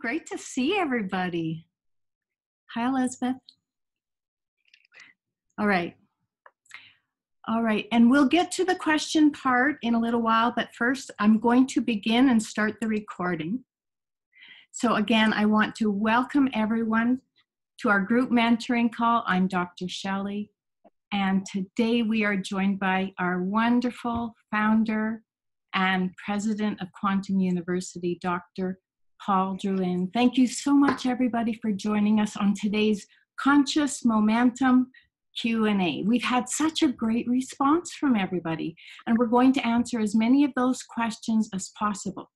great to see everybody. Hi, Elizabeth. All right. And we'll get to the question part in a little while, but first I'm going to begin and start the recording. So again, I want to welcome everyone to our group mentoring call. I'm Dr. Shelley, and today we are joined by our wonderful founder and president of Quantum University, Dr. Paul Drouin. Thank you so much, everybody, for joining us on today's Conscious Momentum Q&A. We've had such a great response from everybody, and we're going to answer as many of those questions as possible.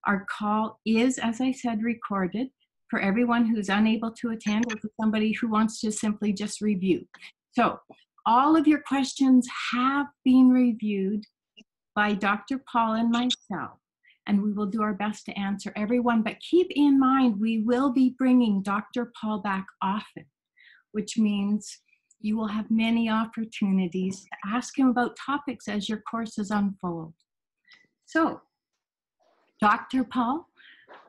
Our call is, as I said, recorded for everyone who's unable to attend or for somebody who wants to simply just review. So all of your questions have been reviewed by Dr. Paul and myself, and we will do our best to answer everyone. But keep in mind, we will be bringing Dr. Paul back often, which means you will have many opportunities to ask him about topics as your courses unfold. So, Dr. Paul,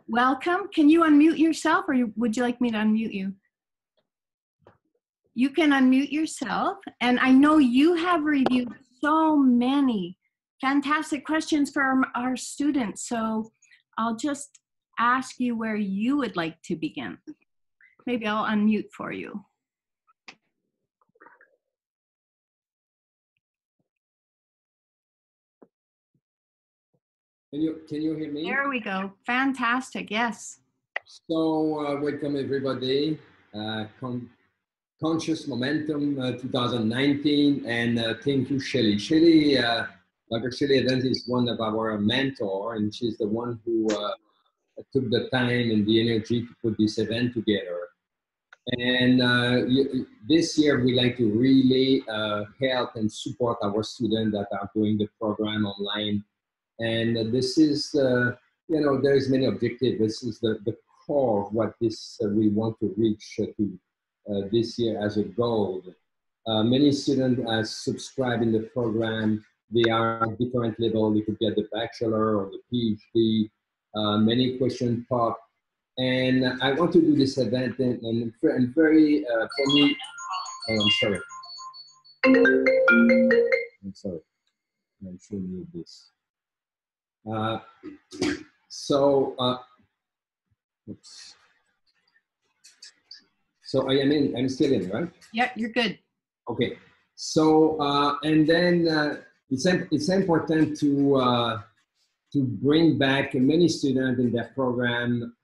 welcome. Can you unmute yourself, or would you like me to unmute you? You can unmute yourself, and I know you have reviewed so many fantastic questions for our students, so I'll just ask you where you would like to begin. Maybe I'll unmute for you. Can you hear me? There we go. Fantastic. Yes. So welcome everybody. Conscious Momentum 2019, and thank you, Shelley. Shelley, Dr. Shelley Evans is one of our mentors, and she's the one who took the time and the energy to put this event together. And this year we like to really help and support our students that are doing the program online. And this is, there's many objectives. This is the core of what this we want to reach this year as a goal. Many students are subscribed in the program. They are at different levels. They could get the bachelor or the PhD. Many questions pop. And I want to do this event and very, for me, I'm sorry. I'm showing you this. Oops. So I'm still in, right? Yeah, you're good. Okay. So, and then it's important to bring back many students in that program.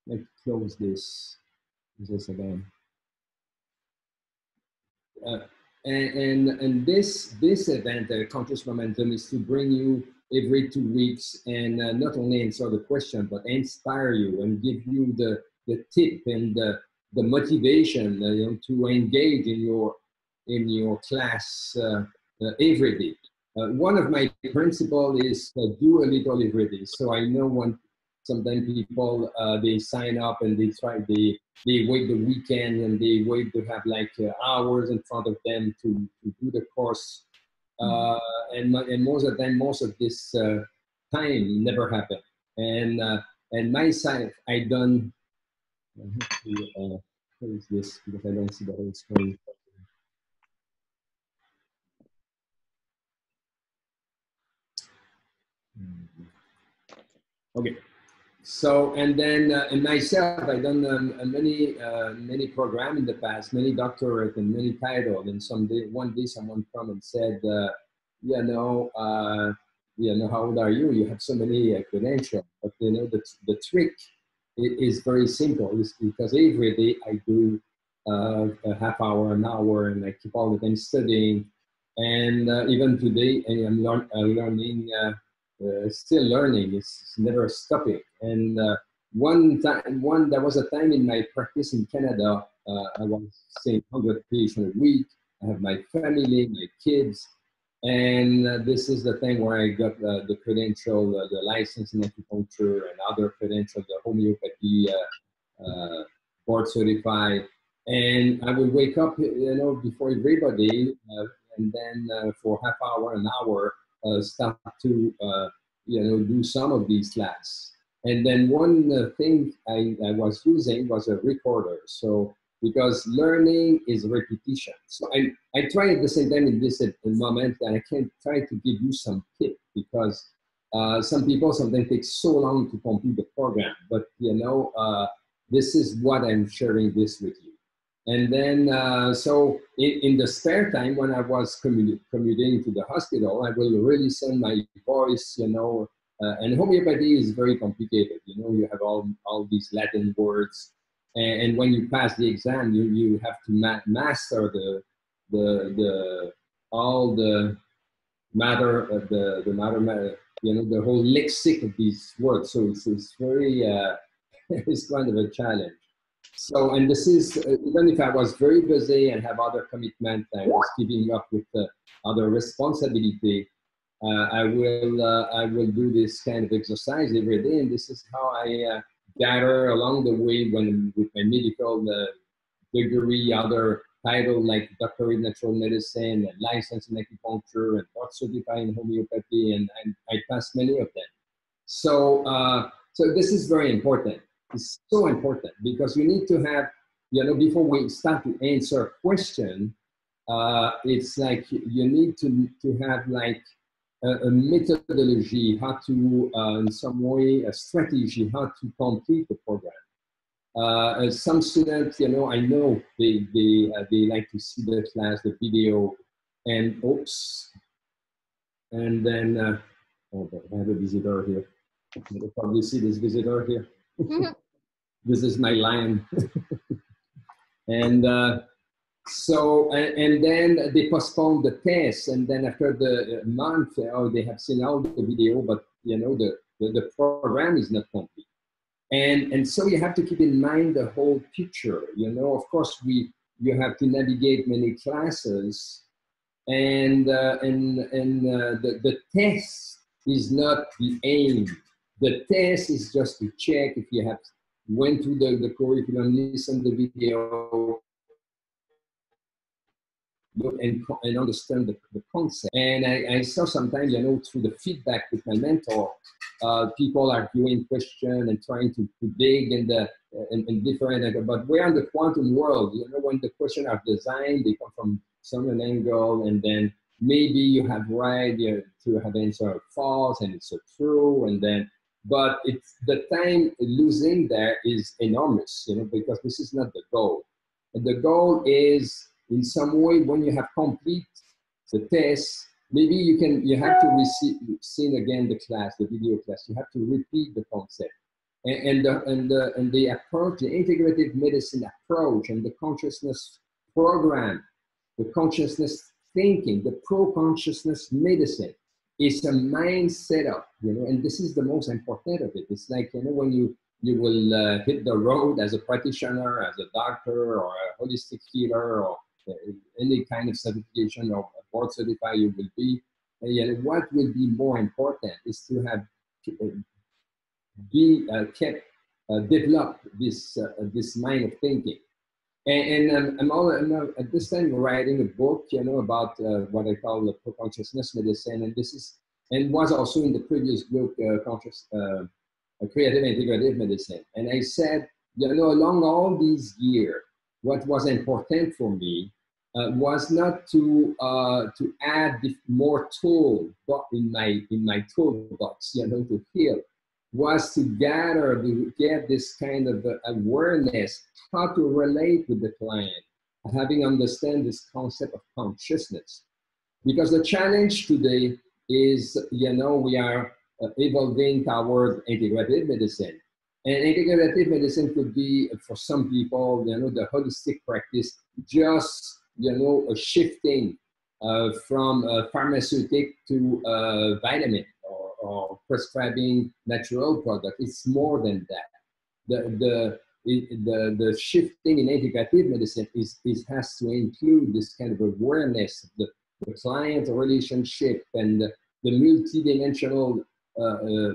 Let's close this again. And this event, Conscious Momentum, is to bring you every 2 weeks and not only answer the question, but inspire you and give you the tip and the motivation to engage in your class every day. One of my principles is do a little every day. So I know when sometimes people they sign up and they wait the weekend and they wait to have like hours in front of them to do the course. And most of the time, most of this time never happened. And myself, I done. What is this? Because I don't see the whole screen. Okay. So, and then and myself, I've done many programs in the past, many doctorate and many titles. And one day someone come and said, how old are you? You have so many credentials. But the trick is very simple. It's because every day I do a half hour, an hour, and I keep all the time studying. And even today, I'm learning. Still learning. It's never stopping. And there was a time in my practice in Canada, I was seeing 100 patients a week. I have my family, my kids, and this is the thing where I got the credential, the license in acupuncture and other credentials, the homeopathy, board certified. And I would wake up, before everybody, and then for half hour, an hour, start to do some of these classes. And then one thing I was using was a recorder. So because learning is repetition. So I try at the same time in this moment that I can try to give you some tip, because some people sometimes take so long to complete the program, but this is what I'm sharing this with you. And then, so in the spare time when I was commuting to the hospital, I will really send my voice, and homeopathy is very complicated. You have all these Latin words, and when you pass the exam, you have to master all the matter of the matter, the whole lexic of these words. So it's very it's kind of a challenge. So, and this is even if I was very busy and have other commitment, I was keeping up with other responsibility. I will do this kind of exercise every day, and this is how I gather along the way with my medical degree, other title like Doctor in Natural Medicine and license in acupuncture and board certified in homeopathy, and I passed many of them. So so this is very important. It's so important because you need to have, before we start to answer a question, it's like you need to have like a methodology, how to, in some way, a strategy, how to complete the program. Some students, I know they like to see the class, the video, and oops, and then, oh, I have a visitor here. You'll probably see this visitor here. This is my lion. And so, and then they postponed the test, and then after the month, they have seen all the video, but the program is not complete. And so you have to keep in mind the whole picture. Of course, you have to navigate many classes, and the test is not the aim. The test is just to check if you have went through the curriculum, listened to the video, and understand the concept. And I saw sometimes, through the feedback with my mentor, people are doing questions and trying to dig in different, but we're in the quantum world. When the questions are designed, they come from some angle, and then maybe you have right to have answered false and it's a true, and then, but it's the time losing there is enormous, because this is not the goal. And the goal is, in some way, when you have complete the test, maybe you have to see again the class, the video class. You have to repeat the concept, and the approach, the integrative medicine approach, and the consciousness program, the consciousness thinking, the pro-consciousness medicine is a mind setup, and this is the most important of it. It's like, when you will hit the road as a practitioner, as a doctor, or a holistic healer, or any kind of certification or board certified you will be. What will be more important is to have develop this mind of thinking. And I'm at this time writing a book, about what I call the pro-consciousness medicine, and was also in the previous book, Creative Integrative Medicine. And I said, along all these years, what was important for me was not to add more tools in my toolbox, to heal, was to get this kind of awareness, how to relate with the client, having understand this concept of consciousness. Because the challenge today is, we are evolving toward integrative medicine. And integrative medicine could be, for some people, the holistic practice, just, a shifting from pharmaceutic to vitamin or prescribing natural product. It's more than that. The shifting in integrative medicine has to include this kind of awareness of the client relationship and the multidimensional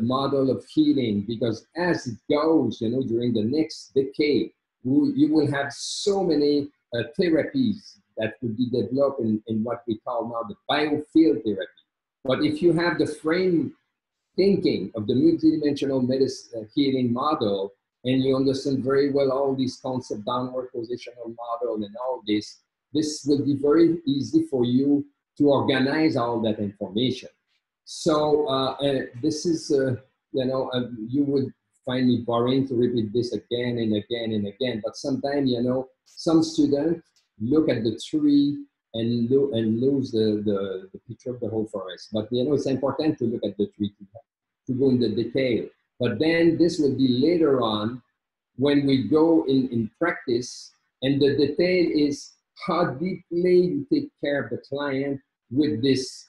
model of healing, because as it goes, during the next decade, you will have so many therapies that will be developed in what we call now the biofield therapy. But if you have the frame thinking of the multidimensional medicine healing model, and you understand very well all these concepts, downward positional model and all this, this will be very easy for you to organize all that information. So this is, you would find me boring to repeat this again and again and again, but sometimes, some students look at the tree and lose the picture of the whole forest. But, it's important to look at the tree to go in the detail. But then this will be later on when we go in practice, and the detail is how deeply you take care of the client with this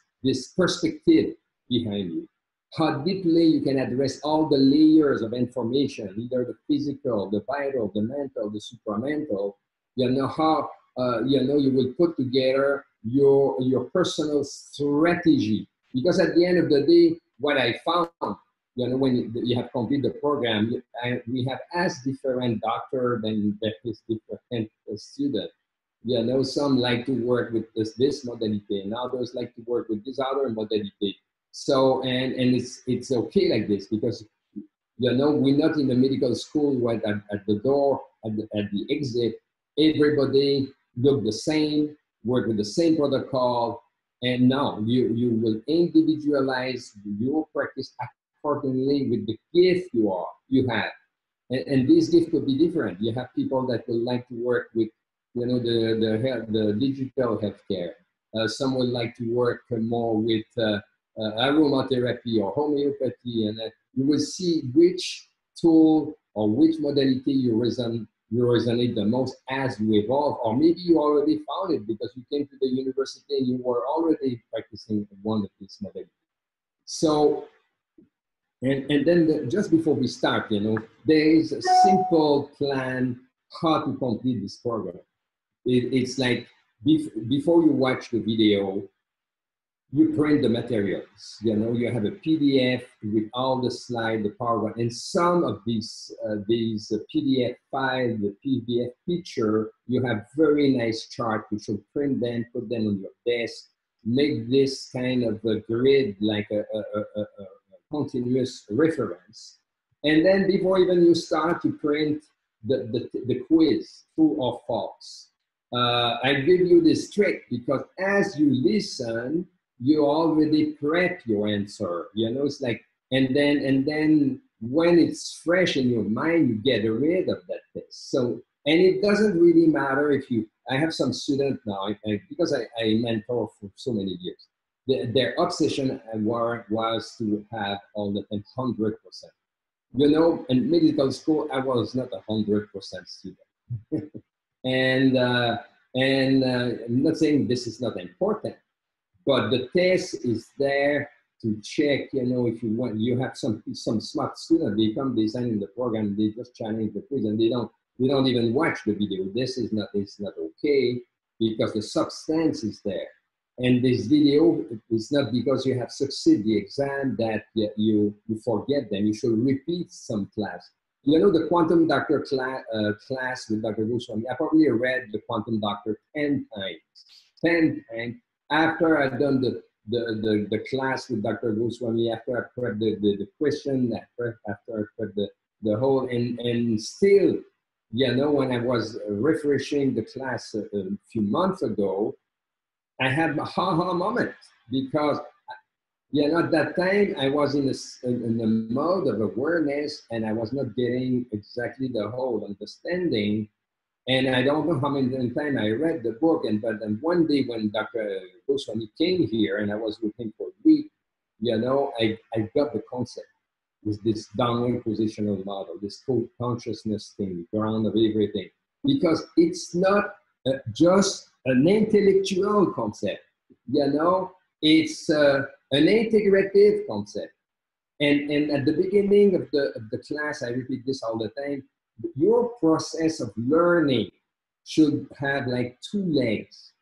perspective behind you. How deeply you can address all the layers of information, either the physical, the vital, the mental, the supramental. How you will put together your personal strategy. Because at the end of the day, what I found, when you have completed the program, we have as different doctor than his different student. Some like to work with this modality, and others like to work with this other modality. So, and it's okay like this, because, we're not in the medical school where at the door, at the exit, everybody look the same, work with the same protocol, and now you will individualize your practice accordingly with the gift you have. And this gift could be different. You have people that would like to work with, the digital healthcare. Some would like to work more with aromatherapy or homeopathy, and you will see which tool or which modality you resonate the most as you evolve, or maybe you already found it because you came to the university and you were already practicing one of these modalities. So, and then just before we start, there is a simple plan how to complete this program. It's like before you watch the video, you print the materials. You have a PDF with all the slides, the PowerPoint, and some of these PDF files, the PDF picture, you have very nice chart. You should print them, put them on your desk, make this kind of a grid, like a continuous reference. And then before even you start, you print the quiz, true or false. I give you this trick because as you listen, you already prep your answer. It's like, and then when it's fresh in your mind, you get rid of that test. So, and it doesn't really matter if I have some students now, because I mentor for so many years. Their obsession was to have all the time 100%. In medical school, I was not 100% student. And I'm not saying this is not important, but the test is there to check, if you want. You have some smart students, they come designing the program, they just challenge the quiz, and they don't even watch the video. This is not okay, because the substance is there. And this video is not because you have succeeded the exam that you forget them. You should repeat some class. The Quantum Doctor class with Dr. Goswami, I probably read the Quantum Doctor 10 times. 10 times. After I've done the class with Dr. Goswami, after I prepped the question, after I prepped the whole, and still, when I was refreshing the class a few months ago, I had a ha-ha moment, because at that time I was in a mode of awareness, and I was not getting exactly the whole understanding. And I don't know how many times I read the book, but then one day when Dr. Goswami came here and I was with him for a week, I got the concept. With this downward positional model, this consciousness thing, ground of everything. Because it's not just an intellectual concept, it's an integrative concept. And at the beginning of the class, I repeat this all the time, your process of learning should have like 2 legs.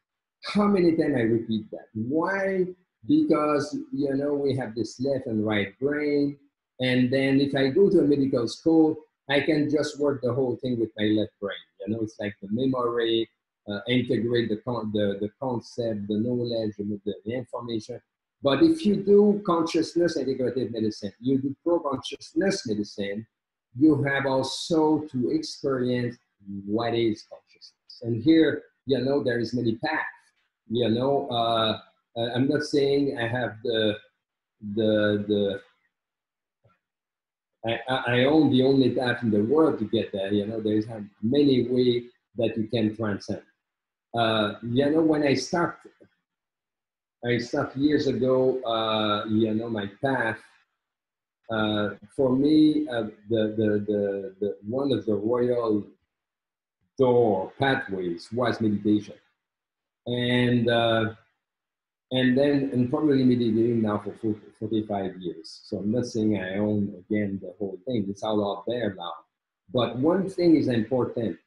How many times I repeat that? Why? Because, we have this left and right brain. And then if I go to a medical school, I can just work the whole thing with my left brain. It's like the memory, integrate the concept, the knowledge, the information. But if you do consciousness integrative medicine, you do pro-consciousness medicine, you have also to experience what is consciousness. And here, there is many paths. I'm not saying I have I own the only path in the world to get there. There's many ways that you can transcend. When I start years ago, my path. For me, the one of the royal door pathways was meditation, and probably meditating now for 45 years. So I'm not saying I own again the whole thing. It's all out there now. But one thing is important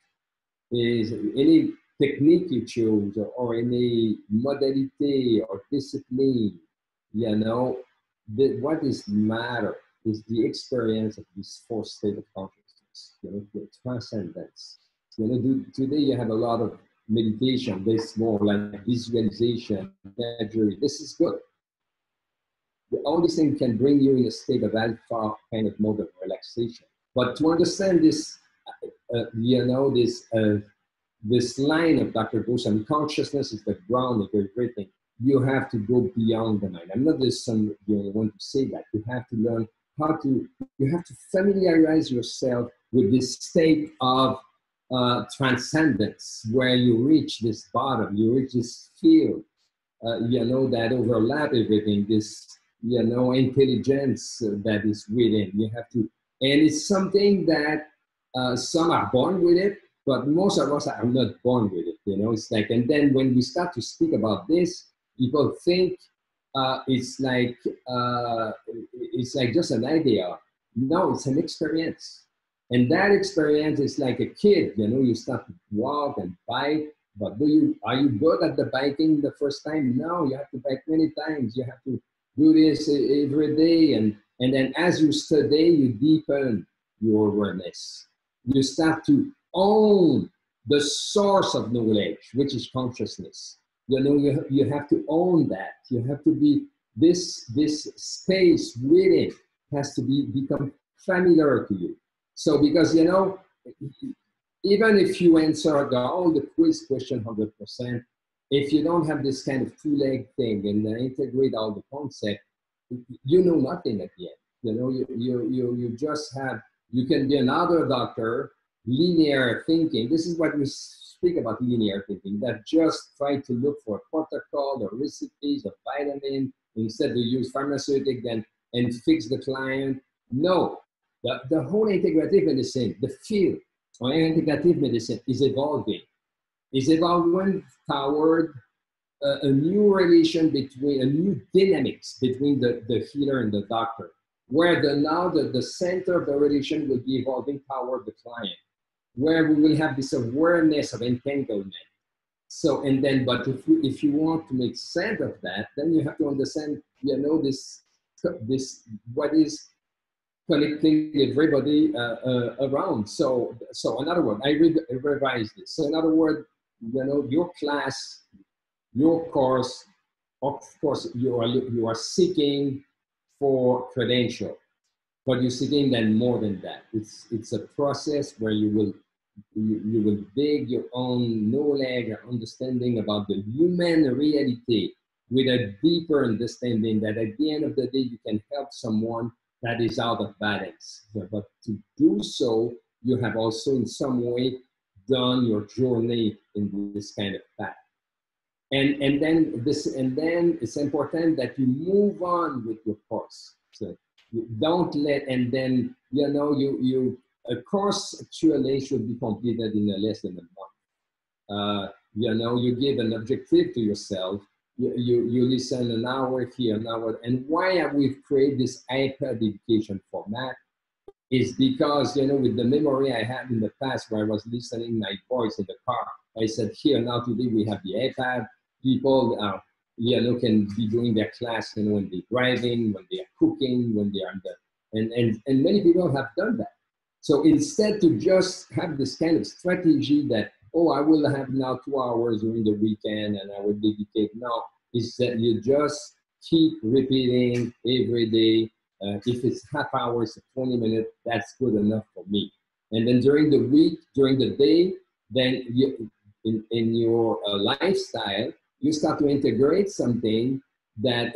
is any technique you choose or any modality or discipline, what is matter is the experience of this fourth state of consciousness, the transcendence. Today you have a lot of meditation. This more like visualization, imagery. This is good. All these things can bring you in a state of alpha kind of mode of relaxation. But to understand this, this line of Dr. Goswami, consciousness is the ground of everything. You have to go beyond the mind. I'm not the one to say that. You have to learn you have to familiarize yourself with this state of transcendence, where you reach this bottom, you reach this field, that overlap everything, this, intelligence that is within. You have to, and it's something that some are born with it, but most of us are not born with it. It's like, and then when we start to speak about this, people think it's like just an idea. No, it's an experience. And that experience is like a kid, you start to walk and bike, but are you good at the biking the first time? No, you have to bike many times. You have to do this every day. And then as you study, you deepen your awareness. You start to own the source of knowledge, which is consciousness. You have to own that. You have to be, this space within has to become familiar to you. So because, even if you answer all the quiz question 100%, if you don't have this kind of two-leg thing and integrate all the concept, you know nothing at the end. You just have, you can be another doctor, linear thinking. This is what we speak about, linear thinking, that just try to look for a protocol or recipes of vitamin instead to use pharmaceutic and fix the client. No. The whole integrative medicine, the field of integrative medicine is evolving toward a new relation between, a new dynamics between the healer and the doctor, where now the center of the relation will be evolving toward the client, where we will have this awareness of entanglement. So, and then, but if you want to make sense of that, then you have to understand, this what is connecting everybody around. So in other words, I revise this. So in other words, your class, your course, of course, you are seeking for credential, but you're seeking then more than that. It's a process where you will dig your own knowledge or understanding about the human reality with a deeper understanding that at the end of the day, you can help someone that is out of balance. But to do so, you have also in some way done your journey in this kind of path. And then it's important that you move on with your course. So you don't let, and then, a course actually should be completed in less than a month. You give an objective to yourself. You listen an hour here, an hour. And why have we created this iPad education format is because, with the memory I had in the past where I was listening my voice in the car, I said, here, now today we have the iPad. People can be doing their class, when they're driving, when they are cooking, when they are and many people have done that. So instead to just have this kind of strategy that, I will have now 2 hours during the weekend and I will dedicate now, is that you just keep repeating every day. If it's half hours, 20 minutes, that's good enough for me. And then during the week, during the day, then you, in your lifestyle, you start to integrate something that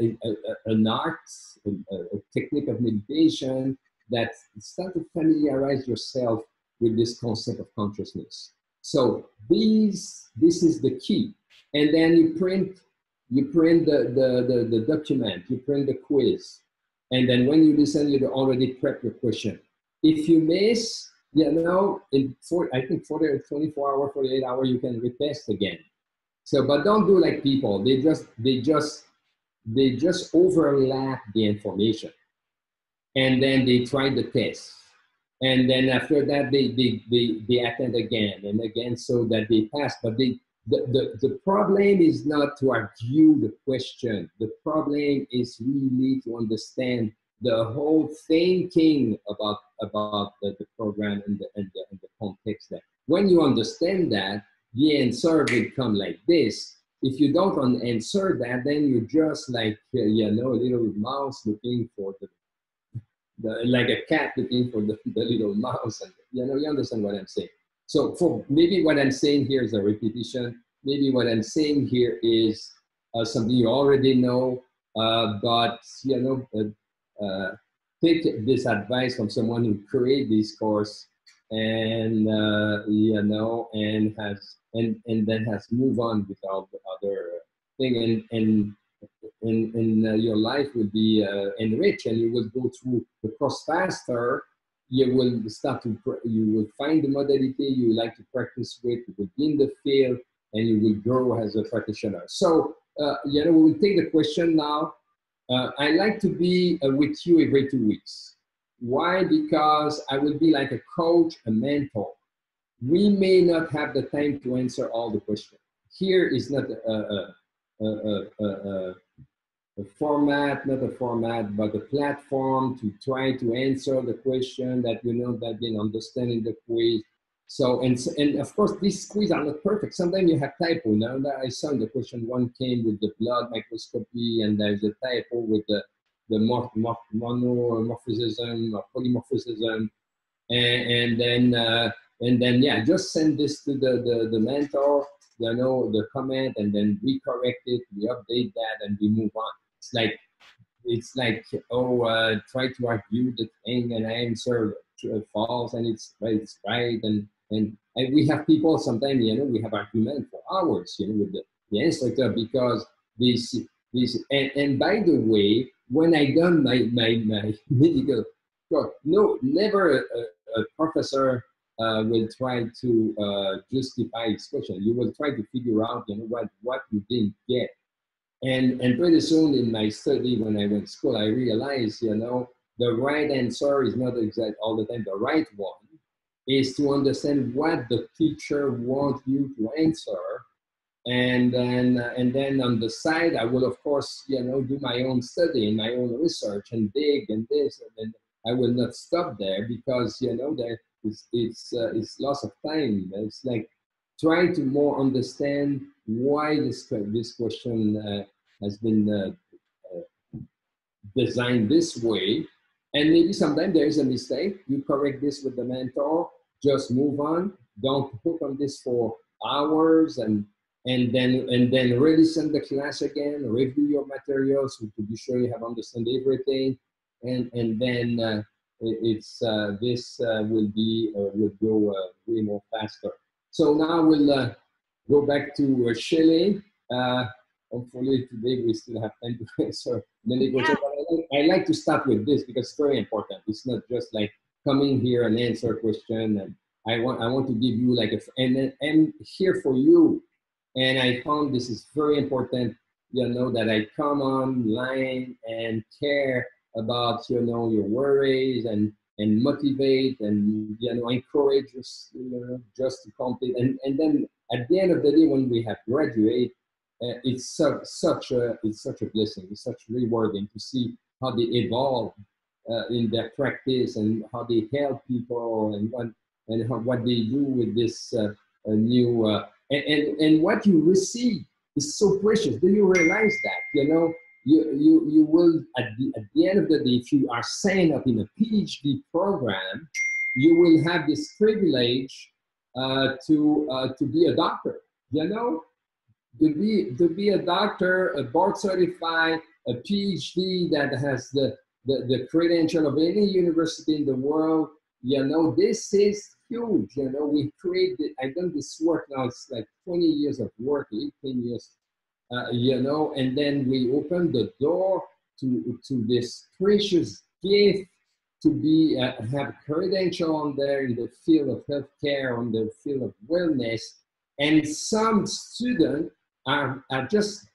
an art, a technique of meditation, that start to familiarize yourself with this concept of consciousness. So this is the key. And then you print the document, you print the quiz. And then when you listen, you already prep your question. If you miss, you know, I think 24 hours, 48 hours, you can retest again. So, but don't do like people. They just overlap the information, and then they try the test, and then after that they attend again and again so that they pass. But the problem is not to argue the question. The problem is really to understand the whole thinking about the program and the context there. When you understand that, the answer will come like this. If you don't answer that, then you're just like, you know, a little mouse looking for like a cat looking for the little mouse. And, you know, you understand what I'm saying. So for maybe what I'm saying here is a repetition. Maybe what I'm saying here is something you already know, but, you know, take this advice from someone who created this course and, you know, and then has moved on with all the other thing, and your life will be enriched, and you will go through the course faster. You will find the modality you like to practice with, you will be in the field, and you will grow as a practitioner. So, you know, we will take the question now. I like to be with you every 2 weeks. Why? Because I will be like a coach, a mentor. We may not have the time to answer all the questions. Here is not a format, not a format, but a platform to try to answer the question that you know that been understanding the quiz. So, and of course, these quiz are not perfect. Sometimes you have typo. Now that I saw in the question, one came with the blood microscopy, and there's a typo with the monomorphism or polymorphism, and then yeah, just send this to the mentor, you know, the comment, and then we correct it, we update that, and we move on. It's like try to argue the thing and answer false, and it's right, and we have people sometimes, you know, we have argument for hours, you know, with the instructor, because this and by the way, when I done my medical course, no, never a professor will try to justify his question. You will try to figure out, you know, what you didn't get. And pretty soon in my study, when I went to school, I realized, you know, the right answer is not exact all the time. The right one is to understand what the teacher wants you to answer. And then on the side, I will, of course, you know, do my own study and my own research and dig and this, and then I will not stop there, because, you know, there it's loss of time. It's like trying to more understand why this question has been designed this way, and maybe sometimes there is a mistake. You correct this with the mentor. Just move on. Don't hook on this for hours, and then re-listen the class again. Review your materials to be sure you have understood everything, and then this will go way more faster. So now we'll go back to Shelley. Hopefully today we still have time to answer many questions. Yeah. I like to start with this because it's very important. It's not just like coming here and answer a question. And I want to give you like and here for you. And I found this is very important, you know, that I come online and care about, you know, your worries and motivate and, you know, encourage us, you know, just to complete. And then at the end of the day, when we have graduate, it's such a blessing. It's such rewarding to see how they evolve in their practice and how they help people and what they do with this new and what you receive is so precious. Do you realize that? You know, you will, at the end of the day, if you are signed up in a PhD program, you will have this privilege to be a doctor, you know? To be a doctor, a board certified, a PhD that has the credential of any university in the world, you know, this is huge. You know, we created, I've done this work now, it's like 20 years of work, 18 years, you know, and then we opened the door to this precious gift to be, have credential on there in the field of healthcare, on the field of wellness, and some students are just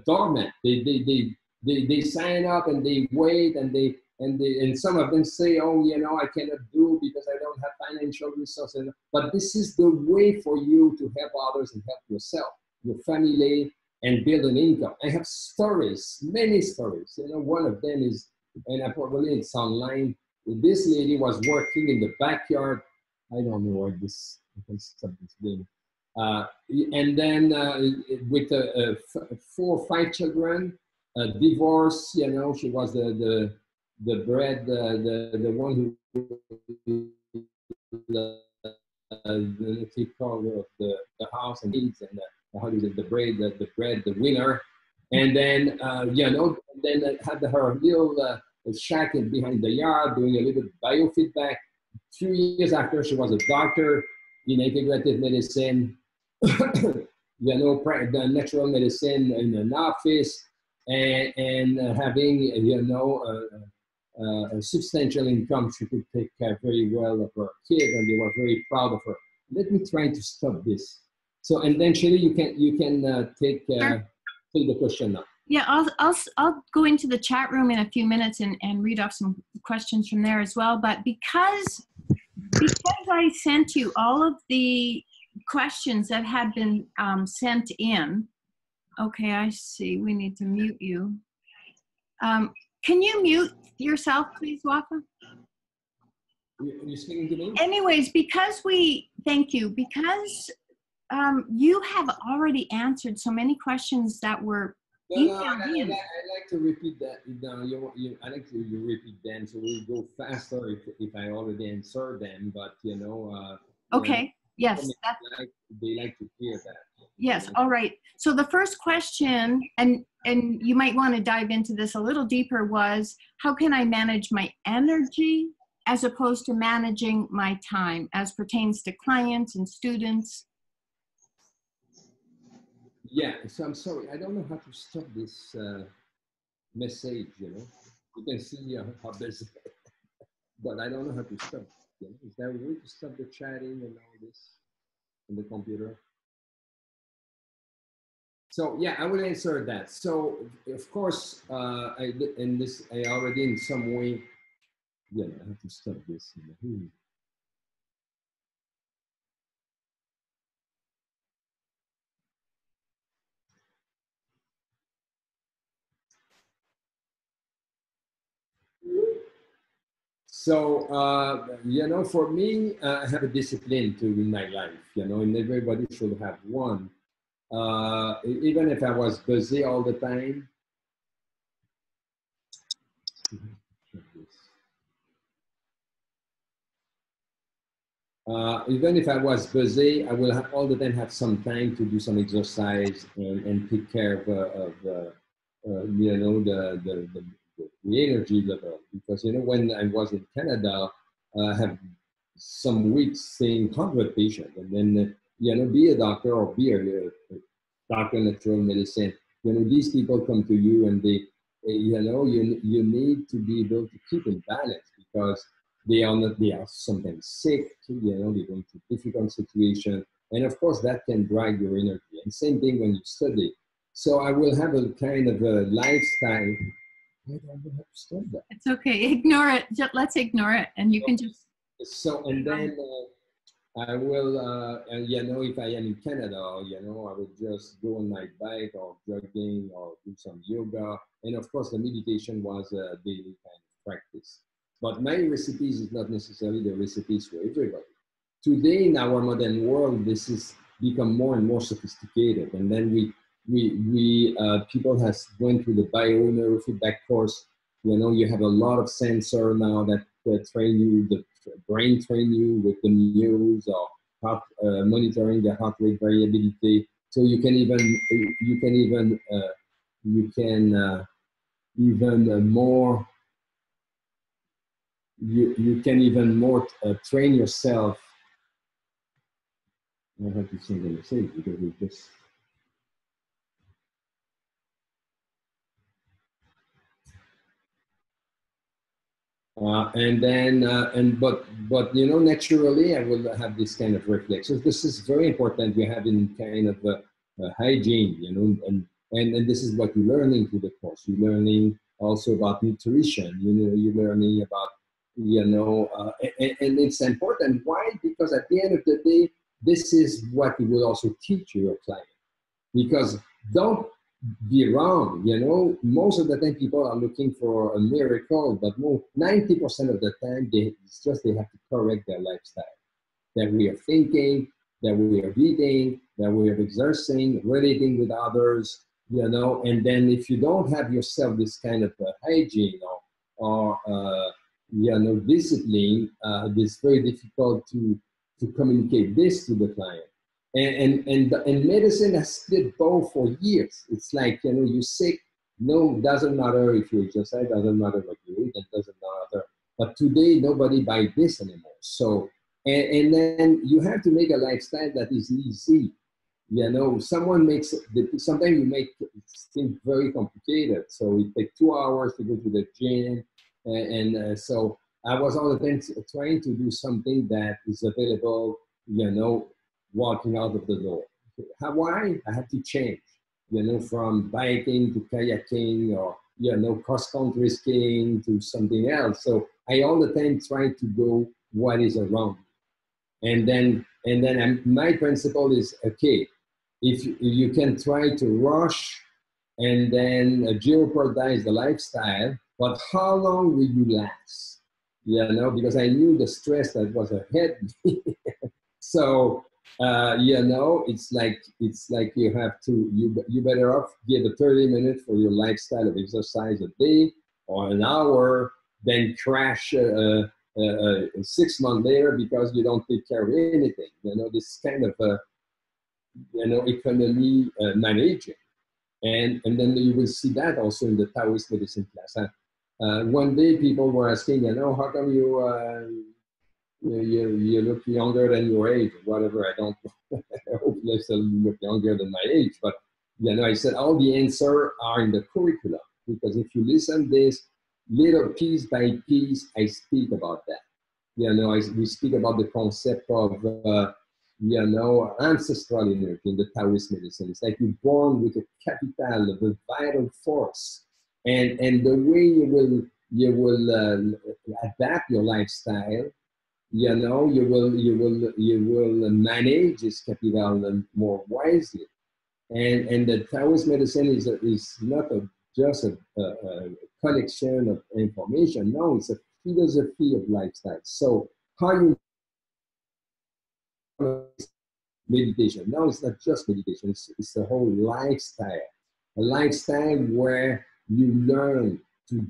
dormant. They sign up and they wait and some of them say, oh, you know, I cannot do because I don't have financial resources. But this is the way for you to help others and help yourself, your family, and build an income. I have stories, many stories. You know, one of them is, and I probably it's online. This lady was working in the backyard. I don't know what this, I can stop this game. And then with 4 or 5 children, divorce, you know, she was the one who take care of the house and needs and how is it, the bread, the winner. And then, you know, then had her little shack behind the yard doing a little biofeedback. A few years after, she was a doctor in integrative medicine, you know, the natural medicine in an office, and having, you know, a substantial income. She could take care very well of her kid, and they were very proud of her. Let me try to stop this. So, and then Shelley, you can take the question now. Yeah, I'll go into the chat room in a few minutes and read off some questions from there as well. But because I sent you all of the questions that had been sent in. Okay, I see. We need to mute you. Can you mute yourself, please, Waka? You're speaking to me? Anyways, thank you, because you have already answered so many questions that were I like to repeat that. I like to repeat them, so we'll go faster if I already answered them. But you know. Okay. Yes. They like to hear that. Yes. All right. So the first question, and you might want to dive into this a little deeper, was how can I manage my energy as opposed to managing my time as pertains to clients and students? Yeah, so I'm sorry, I don't know how to stop this message, you know. You can see how busy, but I don't know how to stop. You know? Is there a way to stop the chatting and all this on the computer? So yeah, I will answer that. So of course, I already in some way, yeah, I have to stop this. You know? So, you know, for me, I have a discipline to in my life, you know, and everybody should have one. Even if I was busy all the time. Even if I was busy, I will have all the time have some time to do some exercise and take care of you know, the energy level. Because, you know, when I was in Canada, I have some weeks seeing 100 patients, and then, you know, be a doctor or be a doctor in natural medicine. You know, these people come to you and they, you know, you need to be able to keep in balance because they are sometimes sick, you know, they're going through difficult situation. And of course that can drag your energy. And same thing when you study. So I will have a kind of a lifestyle. I don't know how to stop that. It's okay, ignore it. Let's ignore it and you can just. So, and then I will, you know, if I am in Canada, you know, I will just go on my bike or jogging or do some yoga. And of course the meditation was a daily kind of practice. But my recipes is not necessarily the recipes for everybody. Today in our modern world, this has become more and more sophisticated. And then people has went through the bioneurofeedback course. You know, you have a lot of sensor now that train you, the brain train you with the news or heart, monitoring the heart rate variability. So you can even more you can even more train yourself. I have to sing the message because we just. But you know, naturally I will have this kind of reflexes. This is very important. You have in kind of hygiene, you know, and this is what you're learning through the course. You're learning also about nutrition. You know, you're learning about, you know, and it's important. Why? Because at the end of the day, this is what you will also teach your client. Because don't be wrong, you know, most of the time people are looking for a miracle, but 90% of the time it's just they have to correct their lifestyle, their way of thinking, their way of eating, their way of exerting, relating with others, you know. And then if you don't have yourself this kind of hygiene or you know, discipline, it's very difficult to communicate this to the client. And medicine has split both for years. It's like, you know, you're sick. No, doesn't matter if you exercise, doesn't matter what you eat, it doesn't matter. But today, nobody buys this anymore. So, and then you have to make a lifestyle that is easy. You know, sometimes you make things very complicated. So it takes 2 hours to go to the gym. So I was all the time trying to do something that is available, you know, walking out of the door. Why? I had to change, you know, from biking to kayaking or, you know, cross-country skiing to something else. So I all the time try to go what is around. And then my principle is, okay, if you can try to rush and then jeopardize the lifestyle, but how long will you last? You know, because I knew the stress that was ahead. So, you know, it's like you have to, you better off give a 30 minutes for your lifestyle of exercise a day or an hour, then crash 6 months later because you don't take care of anything. You know, this kind of, you know, economy managing. And then you will see that also in the Taoist medicine class. One day people were asking, you know, how come you look younger than your age, whatever. I don't I hope I still look younger than my age, but you know, I said all the answers are in the curriculum, because if you listen this little piece by piece, I speak about that. You know, we speak about the concept of you know, ancestral energy in the Taoist medicine. It's like you're born with a capital of a vital force, and the way you will adapt your lifestyle, you know, you will manage this capital more wisely. And the Taoist medicine is not just a collection of information. No, it's a philosophy of lifestyle. So how you meditation? No, it's not just meditation. It's a whole lifestyle. A lifestyle where you learn to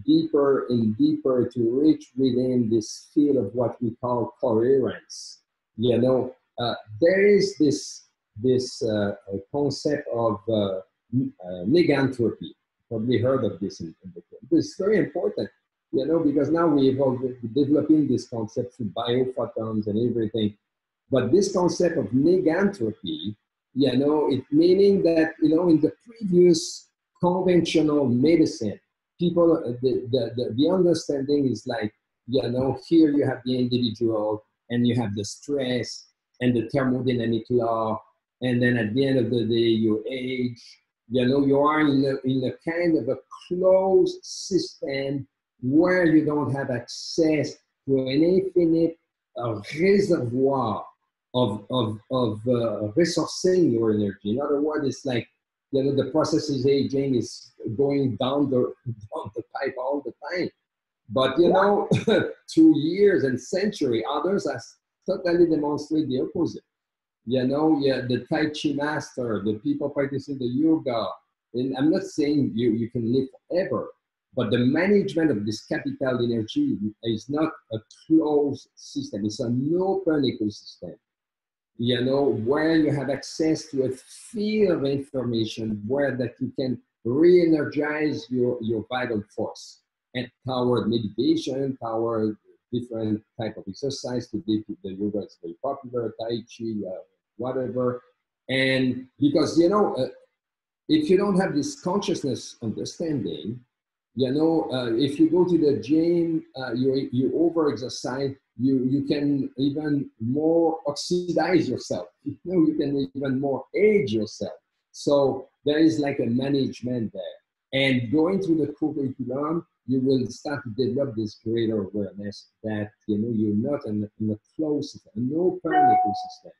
deeper and deeper to reach within this field of what we call coherence. You know, there is this concept of negantropy. Probably heard of this in the film. It's very important, you know, because now we're developing this concept through biophotons and everything. But this concept of negantropy, you know, it meaning that, you know, in the previous conventional medicine, people, the understanding is like, you know, here you have the individual and you have the stress and the thermodynamic law, and then at the end of the day, your age, you know, you are in a kind of a closed system where you don't have access to an infinite reservoir of resourcing your energy. In other words, it's like, you know, the process is aging, is going down the pipe all the time. But, you know, through years and centuries, others have totally demonstrated the opposite. you know, yeah, the Tai Chi master, the people practicing the yoga. And I'm not saying you can live forever, but the management of this capital energy is not a closed system. It's an open ecosystem, you know, where you have access to a field of information where that you can re-energize your vital force and power meditation, power different type of exercise. Today, the yoga is very popular, Tai Chi, whatever. And because, you know, if you don't have this consciousness understanding, you know, if you go to the gym, you over-exercise, you can even more oxidize yourself. You know, you can even more age yourself. So there is like a management there. And going through the curriculum, you will start to develop this greater awareness that, you know, you're not in a closed system, an open ecosystem.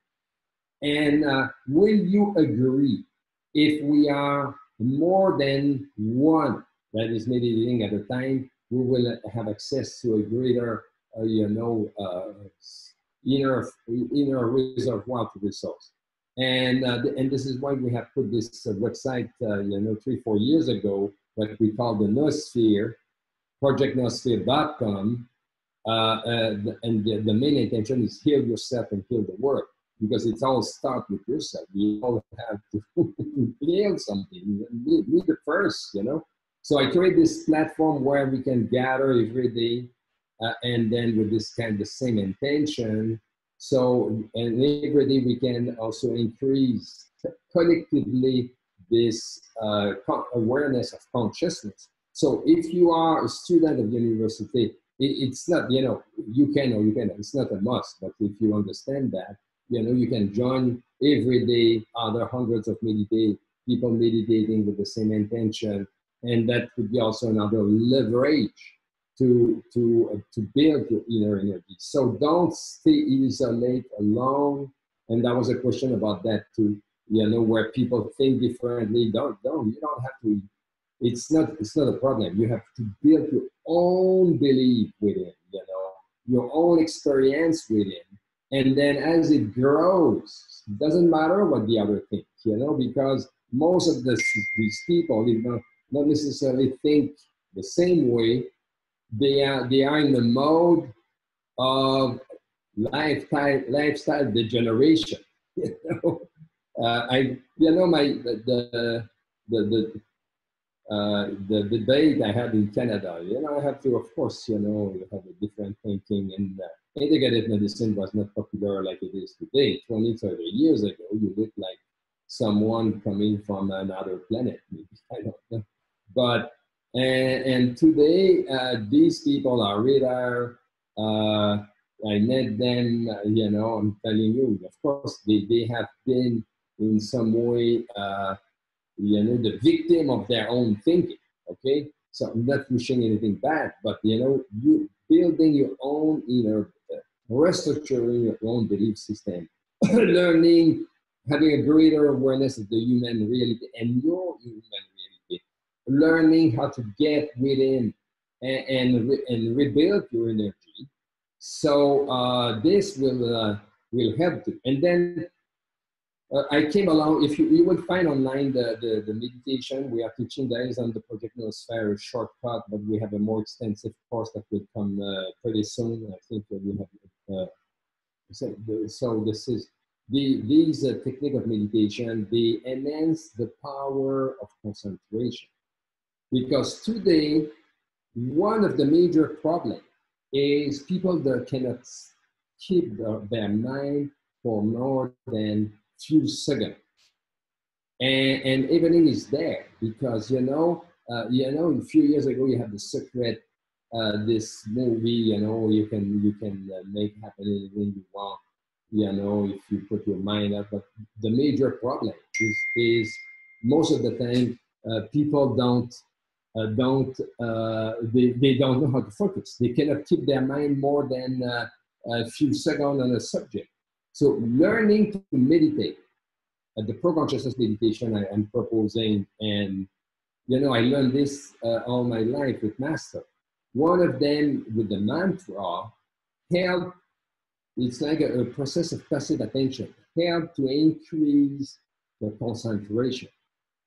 And will you agree, if we are more than one that is meditating at a time, we will have access to a greater, you know, inner reservoir to resource. And this is why we have put this website, you know, 3-4 years ago, what we call the Noosphere, projectnoosphere.com. And the main intention is heal yourself and heal the world, because it all starts with yourself. We all have to heal something. Be the first, you know. So I create this platform where we can gather every day, and then with this kind of the same intention. So, and every day we can also increase collectively this awareness of consciousness. So if you are a student of university, it's not, you know, you can or you can, it's not a must, but if you understand that, you know, you can join every day other hundreds of people meditating with the same intention. And that could be also another leverage to build your inner energy. So don't stay isolate alone. And that was a question about that too, you know, where people think differently. You don't have to. It's not a problem. You have to build your own belief within, you know, your own experience within. And then as it grows, it doesn't matter what the other think, you know, because most of these people, you know, not necessarily think the same way. They are in the mode of lifestyle degeneration. You know, the debate I had in Canada, you know, I have to, of course, you know, you have a different thinking, and integrative medicine was not popular like it is today. 20, 30 years ago, you look like someone coming from another planet, maybe, I don't know. But, and today, these people are radar. I met them, you know, I'm telling you, of course, they have been in some way, you know, the victim of their own thinking, okay? So I'm not wishing anything bad, but, you know, you building your own inner, restructuring your own belief system, learning, having a greater awareness of the human reality and your human reality, learning how to get within and rebuild your energy. So this will help you. And then I came along, if you will find online the meditation we are teaching. That is on the Project Noosphere shortcut, but we have a more extensive course that will come pretty soon. I think we have, so this is, these technique of meditation, they enhance the power of concentration. Because today, one of the major problems is people that cannot keep their mind for more than few seconds, and everything is there because you know, a few years ago you have The Secret, this movie. You know, you can make happen anything you want. You know, if you put your mind up. But the major problem is most of the time people they don't know how to focus. They cannot keep their mind more than a few seconds on a subject. So learning to meditate, the pro-consciousness meditation I'm proposing, and you know, I learned this all my life with Master. One of them with the mantra help. It's like a process of passive attention. help to increase the concentration.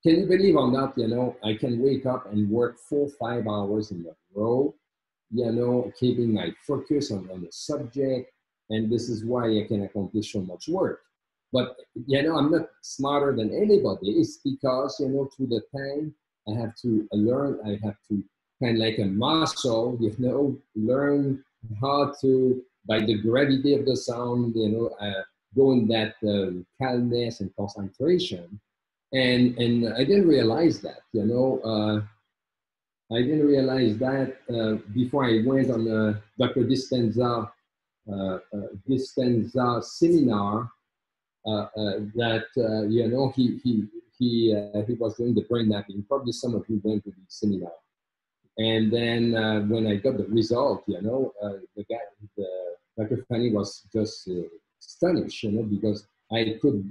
Can you believe or not, I can wake up and work 4 or 5 hours in a row, keeping my focus on the subject. And this is why I can accomplish so much work. But, I'm not smarter than anybody. It's because, through the time, I have to learn, I have to kind of like a muscle, learn how to, by the gravity of the sound, go in that calmness and concentration. And I didn't realize that, I didn't realize that before I went on Dr. Dispenza seminar, that he was doing the brain mapping. Probably some of you went to the seminar. And then when I got the result, Dr. Fanny was just astonished, because I could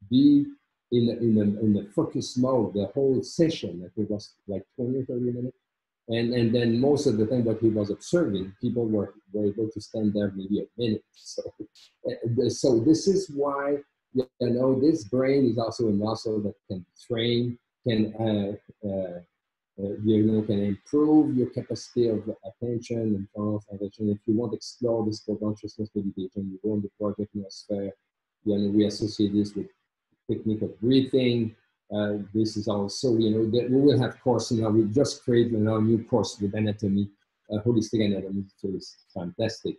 be in the focus mode the whole session. It was like 20 or 30 minutes. And then most of the time what he was observing, people were able to stand there maybe a minute. So this is why, this brain is also a muscle that can be trained, can improve your capacity of attention and concentration. If you want to explore this consciousness meditation, you go on the Project Noosphere. We associate this with technique of breathing. This is also, that we will have course now. We just created a new course with anatomy, holistic anatomy. So it's fantastic,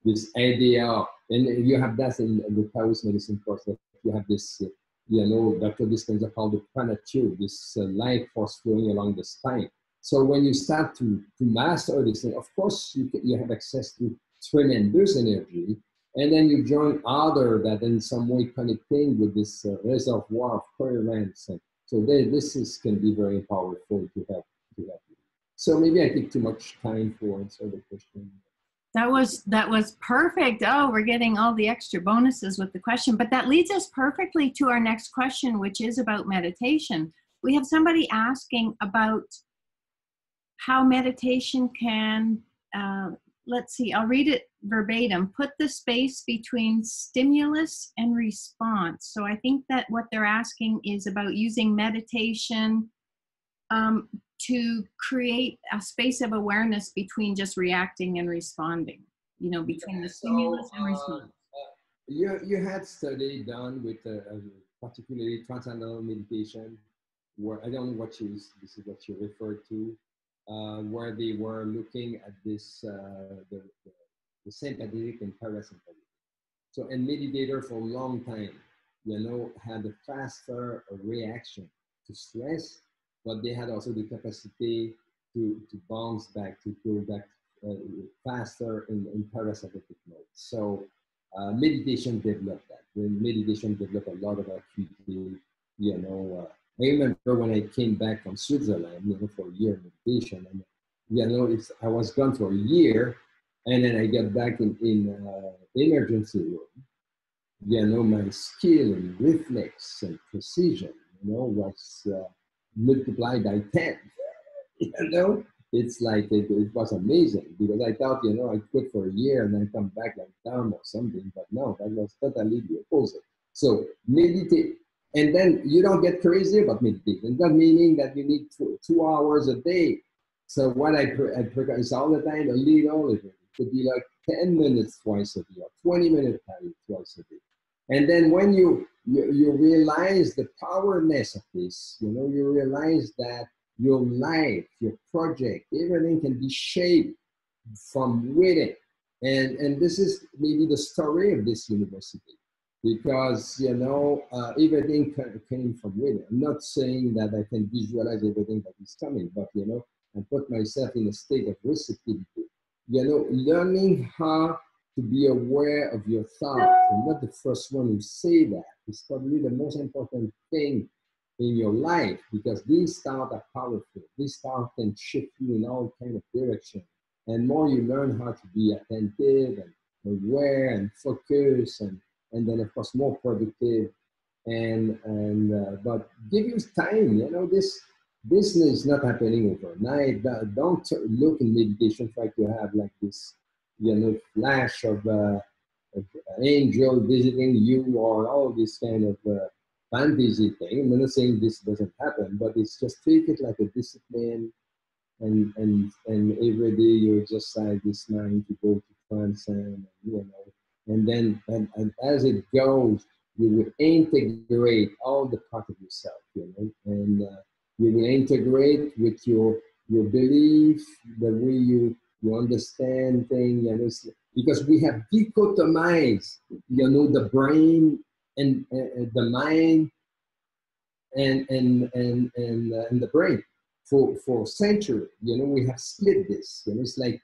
this idea, and you have that in the Taoist medicine course, that you have this, Dr. Dispenza called the prana tube, this life force flowing along the spine. So when you start to master this thing, of course, you have access to tremendous energy. And then you join other that in some way connecting with this reservoir of coherence. And so this can be very powerful to help you. So maybe I take too much time for answer the question. That was perfect. Oh, we're getting all the extra bonuses with the question, but that leads us perfectly to our next question, which is about meditation. We have somebody asking about how meditation can, let's see, I'll read it verbatim, put the space between stimulus and response. So I think that what they're asking is about using meditation to create a space of awareness between just reacting and responding, between the stimulus and response. You had study done with particularly transcendental meditation, where I don't know this is what you referred to, where they were looking at this, the sympathetic and parasympathetic. So, and meditator for a long time, had a faster reaction to stress, but they had also the capacity to bounce back, to go back faster in parasympathetic mode. So meditation developed that. When meditation developed a lot of activity, I remember when I came back from Switzerland, for a year of meditation, and I was gone for a year, and then I got back in emergency room. My skill and reflex and precision, was multiplied by 10. It's like it was amazing, because I thought, I quit for a year and then come back like down or something, but no, that was totally the opposite. So meditate, and then you don't get crazy about meditation. That meaning that you need 2 hours a day. So what I practice all the time, a little, it could be like 10 minutes twice a day, or 20 minutes twice a day. And then when you realize the powerness of this, you realize that your life, your project, everything can be shaped from within. And this is maybe the story of this university, because, everything came from within. I'm not saying that I can visualize everything that is coming, but, I put myself in a state of receptivity. Learning how to be aware of your thoughts. I'm not the first one who say that. It's probably the most important thing in your life, because these thoughts are powerful. These thoughts can shift you in all kinds of directions. And more you learn how to be attentive and aware and focus, and then of course more productive. But give you time. This is not happening overnight. Don't look in meditation try to have like this, flash of angel visiting you or all this kind of fantasy thing. I'm not saying this doesn't happen, but it's just take it like a discipline, and every day you're just like this mind to go to transcend, and then and as it goes, you will integrate all the part of yourself, and you will integrate with your belief, the way you understand things, because we have dichotomized, the brain and the mind and the brain for centuries. We have split this. It's like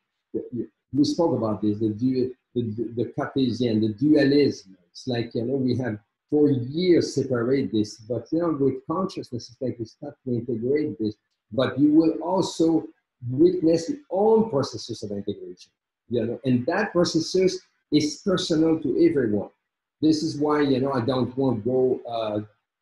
we spoke about this, the Cartesian, the dualism. It's like we have for years separate this, but with consciousness, it's like we start to integrate this. But you will also witness your own processes of integration. And that processes is personal to everyone. This is why I don't want to go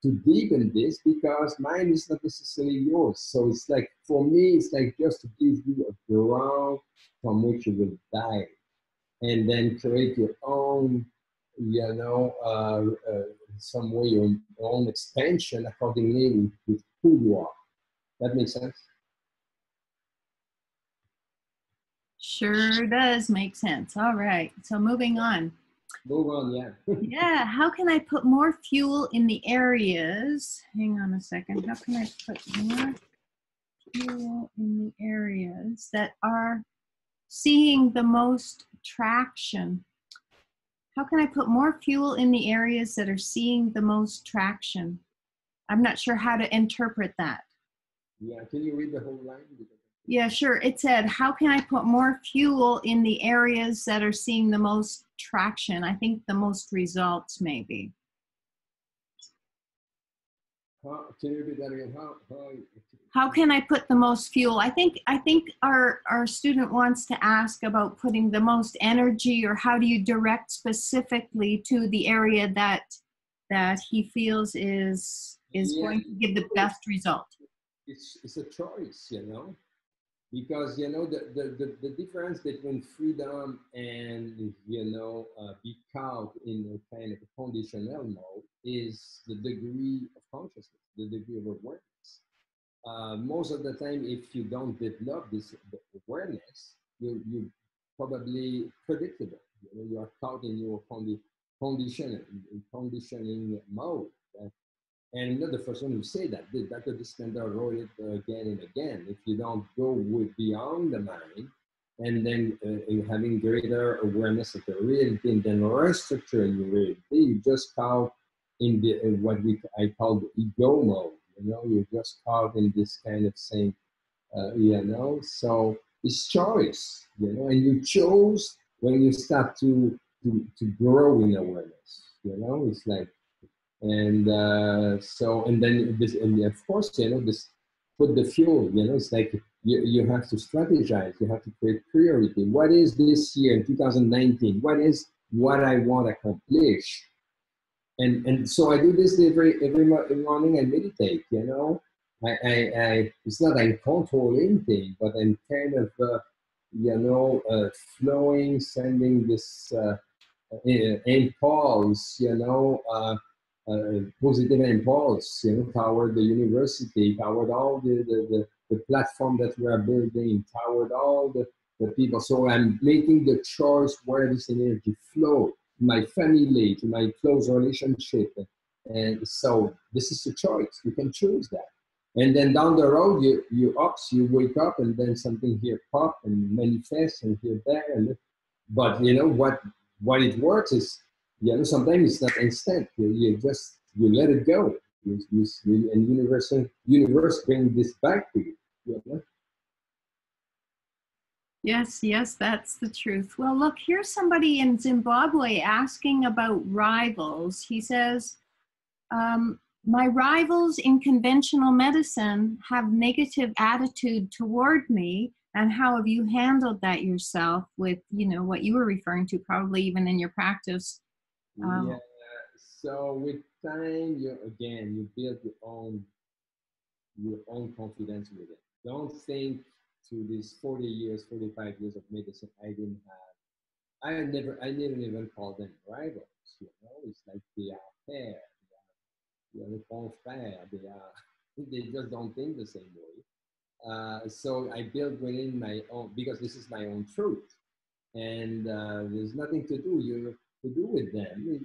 too deep in this, because mine is not necessarily yours. So it's like, for me, it's like just to give you a ground from which you will die, and then create your own, some way, your own expansion accordingly with who you are. That makes sense? Sure does make sense. All right. So moving on. Move on, yeah. Yeah. How can I put more fuel in the areas? Hang on a second. How can I put more fuel in the areas that are seeing the most traction? How can I put more fuel in the areas that are seeing the most traction? I'm not sure how to interpret that. Yeah, can you read the whole line? Yeah, sure. It said, how can I put more fuel in the areas that are seeing the most traction? I think the most results, maybe. Can you repeat that again? How can I put the most fuel? I think our student wants to ask about putting the most energy, or how do you direct specifically to the area that he feels is going to give the best result. It's a choice, because the difference between freedom and be caught in a kind of a conditional mode is the degree of consciousness, the degree of awareness. Most of the time, if you don't develop this awareness, you probably predictable. You are caught in your conditioning mode. And I'm not the first one who say that. Dr. Dispenza wrote it again and again. If you don't go beyond the mind, and then having greater awareness of the reality, and then restructuring your reality, you just caught in what I call the ego mode. You're just caught in this kind of thing, So it's choice, and you chose when you start to grow in awareness. It's like. And and then this, and of course, this put the fuel, it's like you have to strategize, you have to create priority. What is this year in 2019? What is what I want to accomplish? And so I do this every morning. I meditate, I it's not I'm controlling thing, but I'm kind of, flowing, sending this impulse, positive impulse, toward the university, toward all the platform that we are building, toward all the people. So I'm making the choice where this energy flows, to my family, to my close relationship. And so this is a choice. You can choose that. And then down the road, you wake up, and then something here pop and manifest, and here there. But what it works is, sometimes it's not instant. You let it go. And universe bring this back to you. Yes, that's the truth. Well, look, here's somebody in Zimbabwe asking about rivals. He says, my rivals in conventional medicine have negative attitude toward me. And how have you handled that yourself with, what you were referring to, probably even in your practice? Yeah. So with time, you build your own confidence with it. Don't think to these 40 years, 45 years of medicine, I didn't have I never even call them rivals. You know, it's like they are pair, they are the confrères, they are, they just don't think the same way. So I build within my own, because this is my own truth, and there's nothing to do with them.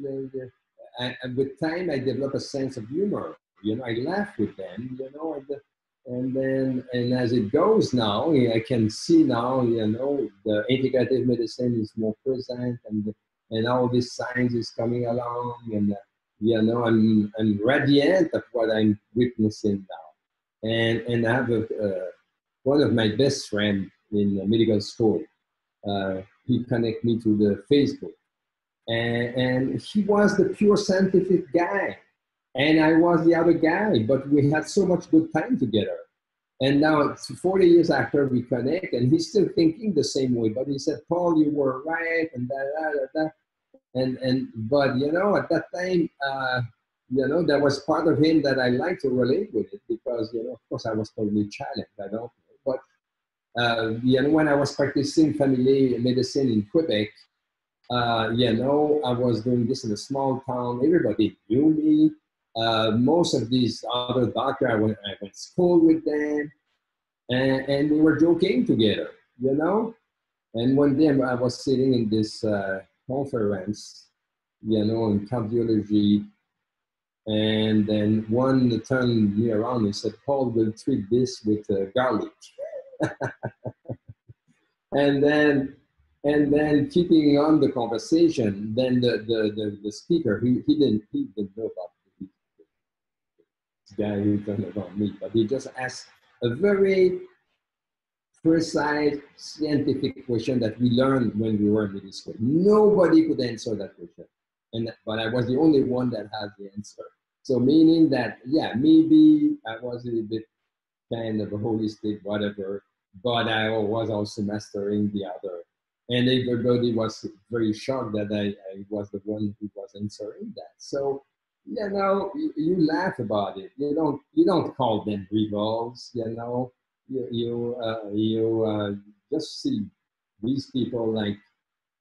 And with time, I develop a sense of humor. You know, I laugh with them. You know, and then and as it goes now, I can see now. You know, the integrative medicine is more present, and all this science is coming along, and you know, I'm radiant of what I'm witnessing now, and I have one of my best friends in medical school. He connected me to the Facebook, and he was the pure scientific guy, and I was the other guy, but we had so much good time together. And now it's 40 years after we connect, and he's still thinking the same way. But he said, "Paul, you were right," and that. And but you know, at that time, you know, there was part of him that I like to relate with it, because you know, of course, I was totally challenged. I don't know, but you know, when I was practicing family medicine in Quebec, you know, I was doing this in a small town. Everybody knew me. Most of these other doctors, I went to school with them, and we were joking together, you know. And one day I was sitting in this conference, you know, in cardiology, and then one turned me around and said, "Paul, will treat this with garlic." And then keeping on the conversation, then the speaker, he didn't know about this guy who turned about me, but he just asked a very precise scientific question that we learned when we were in middle school. Nobody could answer that question, but I was the only one that had the answer. So meaning that, yeah, maybe I was a little bit kind of a holistic whatever, but I was also mastering the other. And everybody was very shocked that I was the one who was answering that. So, you know, you laugh about it. You don't call them rivals. You know, you just see these people like,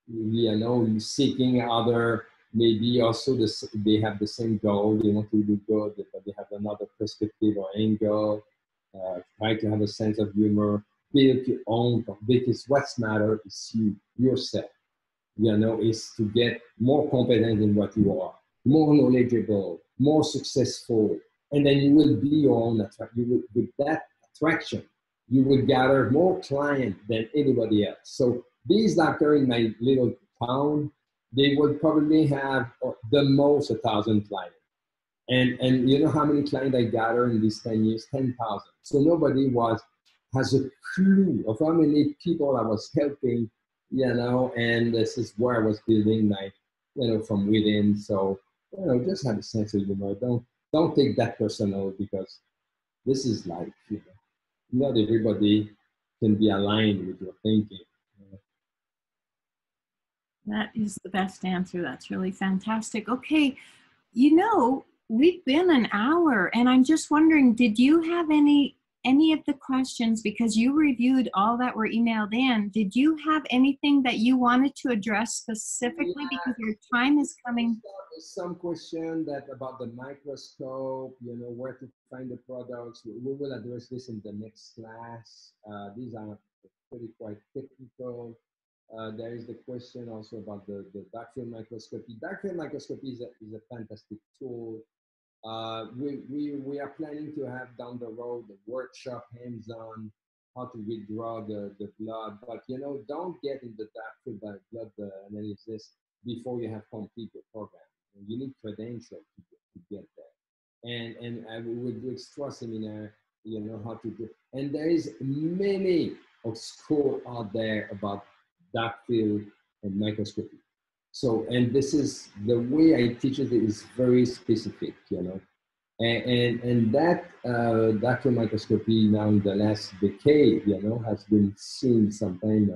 you know, seeking other, maybe also they have the same goal. They want to do good, but they have another perspective or angle. Try to have a sense of humor, build your own, because what's matter is yourself, you know, is to get more competent in what you are, more knowledgeable, more successful, and then you will be your own with that attraction, you will gather more clients than anybody else. So these doctors in my little town, they would probably have the most 1,000 clients. And you know how many clients I gathered in these 10 years? 10,000. So nobody has a clue of how many people I was helping, you know, and this is where I was building my, you know, from within. So, you know, just have a sense of humor. Don't take that personal, because this is life, you know. Not everybody can be aligned with your thinking. That is the best answer. That's really fantastic. Okay, you know, we've been an hour, and I'm just wondering, did you have any of the questions, because you reviewed all that were emailed in, did you have anything that you wanted to address specifically? Yeah, because your time is coming. Some question that about the microscope, you know, where to find the products. We will address this in the next class. These are pretty quite technical. There is the question also about the dark field microscopy. Dark field microscopy is a fantastic tool. We are planning to have down the road a workshop, hands-on, how to withdraw the blood. But, you know, don't get in the dark field by blood analysis before you have complete the program. You need credentials to get there. And we will do extra seminar, you know, how to do. And there is many of school out there about dark field and microscopy. So, and this is the way I teach it is very specific, you know, and that dark field microscopy now in the last decade, you know, has been seen sometimes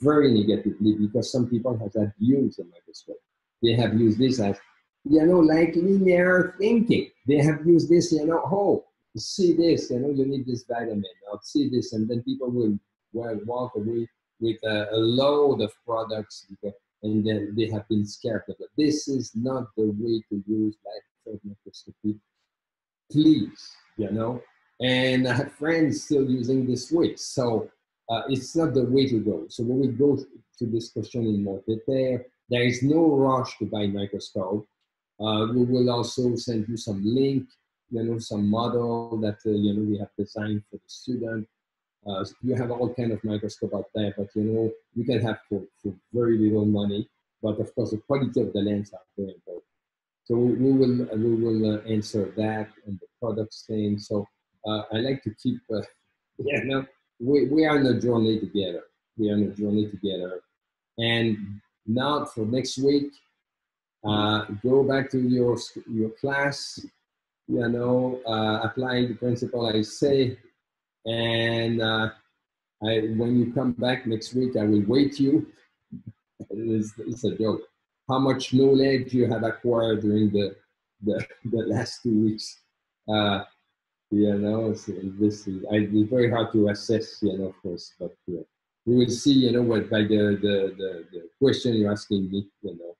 very negatively, because some people have abused the microscope. They have used this as, you know, like linear thinking. They have used this, you know, oh, see this, you know, you need this vitamin, or see this, and then people will walk away with a load of products, and then they have been scared of it. This is not the way to use light field microscopy, please, you know. And I have friends still using this way, so it's not the way to go. So when we go to this question in more detail, there is no rush to buy microscope. We will also send you some link, you know, some model that you know, we have designed for the student. You have all kind of microscope out there, but you know, you can have for very little money. But of course, the quality of the lens are very important. So we will answer that and the products thing. So I like to keep, you know, we are on a journey together. We are on a journey together. And now for next week, go back to your class, you know, apply the principle I say, and when you come back next week, I will wait you. It's a joke. How much knowledge you have acquired during the last 2 weeks. You know, so this is, it's very hard to assess, you know, of course, but we will see, you know, what by the question you're asking me, you know,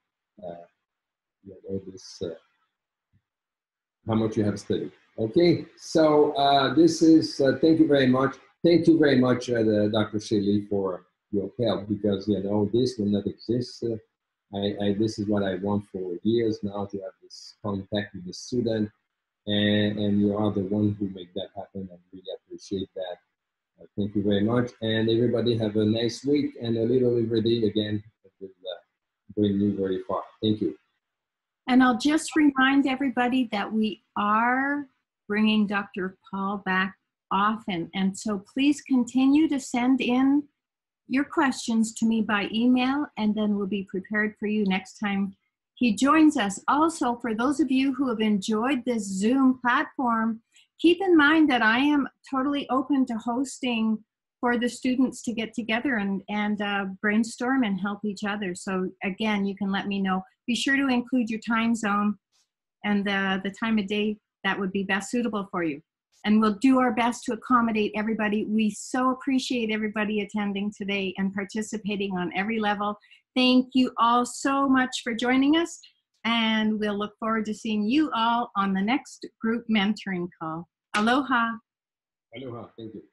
this, how much you have studied. Okay, so this is, thank you very much. Thank you very much, Dr. Shelley, for your help, because, you know, this will not exist. This is what I want for years now, to have this contact with the student, and you are the one who make that happen. I really appreciate that. Thank you very much, and everybody have a nice week, and a little every day again will bring you very far. Thank you. And I'll just remind everybody that we are bringing Dr. Paul back often, and so please continue to send in your questions to me by email, and then we'll be prepared for you next time he joins us. Also, for those of you who have enjoyed this Zoom platform, keep in mind that I am totally open to hosting for the students to get together and brainstorm and help each other. So again, you can let me know. Be sure to include your time zone and the time of day that would be best suitable for you. And we'll do our best to accommodate everybody. We so appreciate everybody attending today and participating on every level. Thank you all so much for joining us, and we'll look forward to seeing you all on the next group mentoring call. Aloha. Aloha, thank you.